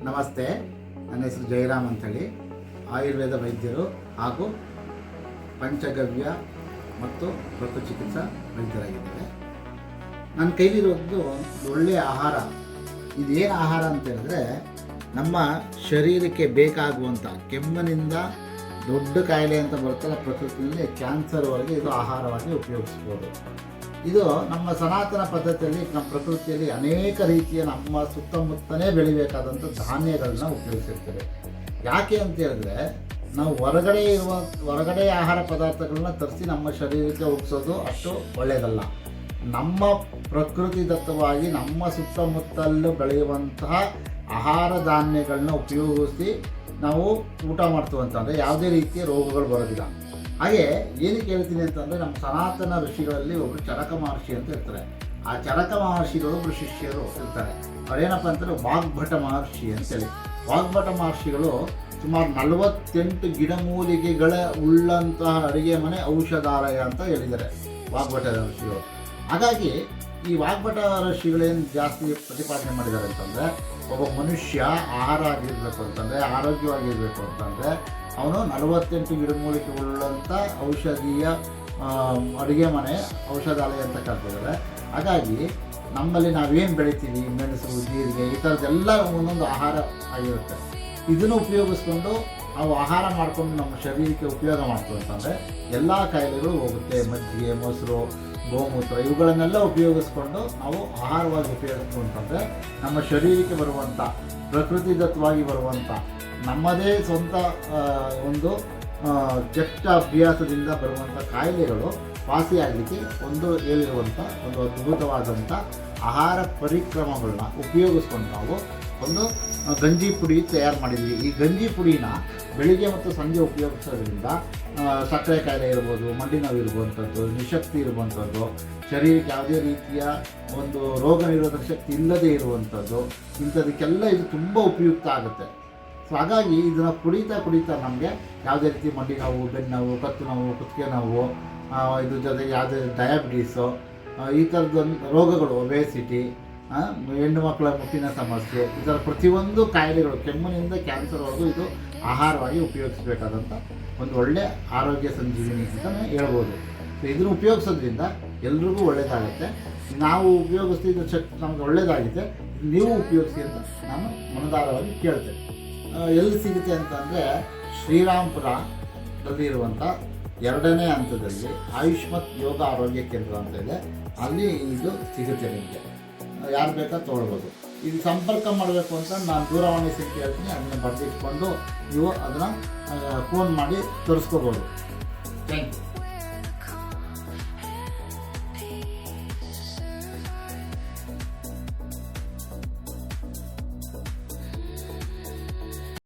ನಮಸ್ತೆ, ನನ್ನ ಹೆಸರು ಜಯರಾಮ್ ಅಂಥೇಳಿ, ಆಯುರ್ವೇದ ವೈದ್ಯರು ಹಾಗೂ ಪಂಚಗವ್ಯ ಮತ್ತು ಚಿಕಿತ್ಸಾ ವೈದ್ಯರಾಗಿದ್ದೇವೆ. ನನ್ನ ಕೈಲಿರೋದು ಒಳ್ಳೆಯ ಆಹಾರ. ಇದೇನು ಆಹಾರ ಅಂತ ಹೇಳಿದ್ರೆ, ನಮ್ಮ ಶರೀರಕ್ಕೆ ಬೇಕಾಗುವಂಥ ಕೆಮ್ಮಿನಿಂದ ದೊಡ್ಡ ಕಾಯಿಲೆ ಅಂತ ಬರುತ್ತಲ್ಲ ಪ್ರಕೃತಿಯಲ್ಲಿ, ಕ್ಯಾನ್ಸರ್ವರೆಗೆ ಇದು ಆಹಾರವಾಗಿ ಉಪಯೋಗಿಸ್ಬೋದು. ಇದು ನಮ್ಮ ಸನಾತನ ಪದ್ಧತಿಯಲ್ಲಿ, ನಮ್ಮ ಪ್ರಕೃತಿಯಲ್ಲಿ ಅನೇಕ ರೀತಿಯ ನಮ್ಮ ಸುತ್ತಮುತ್ತಲೇ ಬೆಳಿಬೇಕಾದಂಥ ಧಾನ್ಯಗಳನ್ನ ಉಪಯೋಗಿಸಿರ್ತೇವೆ. ಯಾಕೆ ಅಂತ ಹೇಳಿದ್ರೆ, ನಾವು ಹೊರಗಡೆ ಆಹಾರ ಪದಾರ್ಥಗಳನ್ನ ತರಿಸಿ ನಮ್ಮ ಶರೀರಕ್ಕೆ ಉಪಯೋಗಿಸೋದು ಅಷ್ಟು ಒಳ್ಳೆಯದಲ್ಲ. ನಮ್ಮ ಪ್ರಕೃತಿದತ್ತವಾಗಿ ನಮ್ಮ ಸುತ್ತಮುತ್ತಲು ಬೆಳೆಯುವಂತಹ ಆಹಾರ ಧಾನ್ಯಗಳನ್ನ ಉಪಯೋಗಿಸಿ ನಾವು ಊಟ ಮಾಡ್ತೀವಿ ಅಂತಂದರೆ ಯಾವುದೇ ರೀತಿಯ ರೋಗಗಳು ಬರೋದಿಲ್ಲ. ಹಾಗೆ ಏನಕ್ಕೆ ಹೇಳ್ತೀನಿ ಅಂತಂದರೆ, ನಮ್ಮ ಸನಾತನ ಋಷಿಗಳಲ್ಲಿ ಒಬ್ಬರು ಚರಕ ಮಹರ್ಷಿ ಅಂತ ಇರ್ತಾರೆ. ಆ ಚರಕ ಮಹರ್ಷಿಗಳು ಒಬ್ಬರು ಶಿಷ್ಯರು ಇರ್ತಾರೆ. ಅವರೇನಪ್ಪ ಅಂತಂದರೆ ವಾಗ್ಭಟ ಮಹರ್ಷಿ ಅಂತೇಳಿ. ವಾಗ್ಭಟ ಮಹರ್ಷಿಗಳು ಸುಮಾರು 48 ಗಿಡಮೂಲಿಕೆಗಳ ಉಳ್ಳಂತಹ ಅಡುಗೆ ಮನೆ ಔಷಧಾಲಯ ಅಂತ ಹೇಳಿದ್ದಾರೆ ವಾಗ್ಭಟ ಋಷಿಗಳು. ಹಾಗಾಗಿ ಈ ವಾಗ್ಭಟ ಋಷಿಗಳೇನು ಜಾಸ್ತಿ ಪ್ರತಿಪಾದನೆ ಮಾಡಿದ್ದಾರೆ ಅಂತಂದರೆ, ಒಬ್ಬ ಮನುಷ್ಯ ಆಹಾರ ಆಗಿರಬೇಕು ಅಂತಂದರೆ, ಆರೋಗ್ಯವಾಗಿರಬೇಕು ಅಂತಂದರೆ ಅವನು 48 ಗಿಡಮೂಲಿಕೆ ಉಳ್ಳಂಥ ಔಷಧೀಯ ಅಡುಗೆ ಮನೆ ಔಷಧಾಲಯ ಅಂತ ಕರ್ತಿದ್ದಾರೆ. ಹಾಗಾಗಿ ನಮ್ಮಲ್ಲಿ ನಾವೇನು ಬೆಳಿತೀವಿ, ಮೆಣಸು, ಜೀರಿಗೆ, ಈ ಥರದ್ದೆಲ್ಲ ಒಂದೊಂದು ಆಹಾರ ಆಗಿರುತ್ತೆ. ಇದನ್ನು ಉಪಯೋಗಿಸ್ಕೊಂಡು ನಾವು ಆಹಾರ ಮಾಡಿಕೊಂಡು ನಮ್ಮ ಶರೀರಕ್ಕೆ ಉಪಯೋಗ ಮಾಡ್ತೀವಿ ಅಂತಂದರೆ ಎಲ್ಲ ಕಾಯಿಲೆಗಳು ಹೋಗುತ್ತೆ. ಮಜ್ಜಿಗೆ, ಮೊಸರು, ಗೋಮೂತ್ರ ಇವುಗಳನ್ನೆಲ್ಲ ಉಪಯೋಗಿಸ್ಕೊಂಡು ನಾವು ಆಹಾರವಾಗಿ ಉಪಯೋಗಿಸ್ತೀವಿ ಅಂತಂದರೆ ನಮ್ಮ ಶರೀರಕ್ಕೆ ಬರುವಂಥ ಪ್ರಕೃತಿದತ್ತವಾಗಿ ಬರುವಂಥ ನಮ್ಮದೇ ಸ್ವಂತ ಒಂದು ಕೆಟ್ಟ ಅಭ್ಯಾಸದಿಂದ ಬರುವಂಥ ಕಾಯಿಲೆಗಳು ವಾಸಿಯಾಗಲಿಕ್ಕೆ ಹೇಳಿರುವಂಥ ಒಂದು ಅದ್ಭುತವಾದಂಥ ಆಹಾರ ಪರಿಕ್ರಮಗಳನ್ನ ಉಪಯೋಗಿಸ್ಕೊಂಡು ನಾವು ಒಂದು ಗಂಜಿ ಪುಡಿ ತಯಾರು ಮಾಡಿದ್ವಿ. ಈ ಗಂಜಿ ಪುಡಿನ ಬೆಳಿಗ್ಗೆ ಮತ್ತು ಸಂಜೆ ಉಪಯೋಗಿಸೋದ್ರಿಂದ ಸಕ್ಕರೆ ಕಾಯಿಲೆ ಇರ್ಬೋದು, ಮಂಡಿ ನೋವು ಇರುವಂಥದ್ದು, ನಿಶಕ್ತಿ ಇರುವಂಥದ್ದು, ಶರೀರಕ್ಕೆ ಯಾವುದೇ ರೀತಿಯ ಒಂದು ರೋಗ ನಿರೋಧಕ ಶಕ್ತಿ ಇಲ್ಲದೇ ಇರುವಂಥದ್ದು, ಇಂಥದಕ್ಕೆಲ್ಲ ಇದು ತುಂಬ ಉಪಯುಕ್ತ ಆಗುತ್ತೆ. ಸೊ ಹಾಗಾಗಿ ಇದನ್ನು ಕುಡಿತಾ ನಮಗೆ ಯಾವುದೇ ರೀತಿ ಮಂಡಿ ನೋವು, ಬೆನ್ನು ನೋವು, ಕತ್ತು ನೋವು, ಕುತ್ತಿಗೆ ನೋವು, ಇದ್ರ ಜೊತೆಗೆ ಯಾವುದೇ ಡಯಾಬಿಟೀಸು, ಈ ಥರದ ರೋಗಗಳು, ಒಬೇಸಿಟಿ, ಹೆಣ್ಣು ಮಕ್ಕಳ ಮುಟ್ಟಿನ ಸಮಸ್ಯೆ, ಇದರ ಪ್ರತಿಯೊಂದು ಕಾಯಿಲೆಗಳು, ಕೆಮ್ಮಿನಿಂದ ಕ್ಯಾನ್ಸರ್ವರೆಗೂ ಇದು ಆಹಾರವಾಗಿ ಉಪಯೋಗಿಸಬೇಕಾದಂಥ ಒಂದು ಒಳ್ಳೆಯ ಆರೋಗ್ಯ ಸಂಜೀವಿನಿ ಅಂತಲೇ ಹೇಳ್ಬೋದು. ಸೊ ಇದನ್ನು ಉಪಯೋಗಿಸೋದ್ರಿಂದ ಎಲ್ರಿಗೂ ಒಳ್ಳೆಯದಾಗುತ್ತೆ. ನಾವು ಉಪಯೋಗಿಸ್ತಿದ್ದ ಶಕ್ತಿ ನಮಗೆ ಒಳ್ಳೆಯದಾಗಿದೆ, ನೀವು ಉಪಯೋಗಿಸಿ ಅಂತ ನಾನು ಮನದಾರವಾಗಿ ಕೇಳ್ತೇನೆ. ಎಲ್ಲಿ ಸಿಗುತ್ತೆ ಅಂತಂದರೆ, ಶ್ರೀರಾಮ್ಪುರದಲ್ಲಿ ಇರುವಂಥ 2ನೇ ಹಂತದಲ್ಲಿ ಆಯುಷ್ಮತ್ ಯೋಗ ಆರೋಗ್ಯ ಕೇಂದ್ರ ಅಂತ ಇದೆ. ಅಲ್ಲಿ ಇದು ಸಿಗುತ್ತೆ. ನಿಮಗೆ ಯಾರು ಬೇಕಾ ತೊಗೊಳ್ಬೋದು. ಇದು ಸಂಪರ್ಕ ಮಾಡಬೇಕು ಅಂತ ನಾನು ದೂರವಾಣಿ ಸಂಖ್ಯೆ ಹೇಳ್ತೀನಿ, ಅದನ್ನು ಬರೆದಿಟ್ಕೊಂಡು ನೀವು ಅದನ್ನು ಫೋನ್ ಮಾಡಿ ತರಿಸ್ಕೋಬೋದು. Thank you.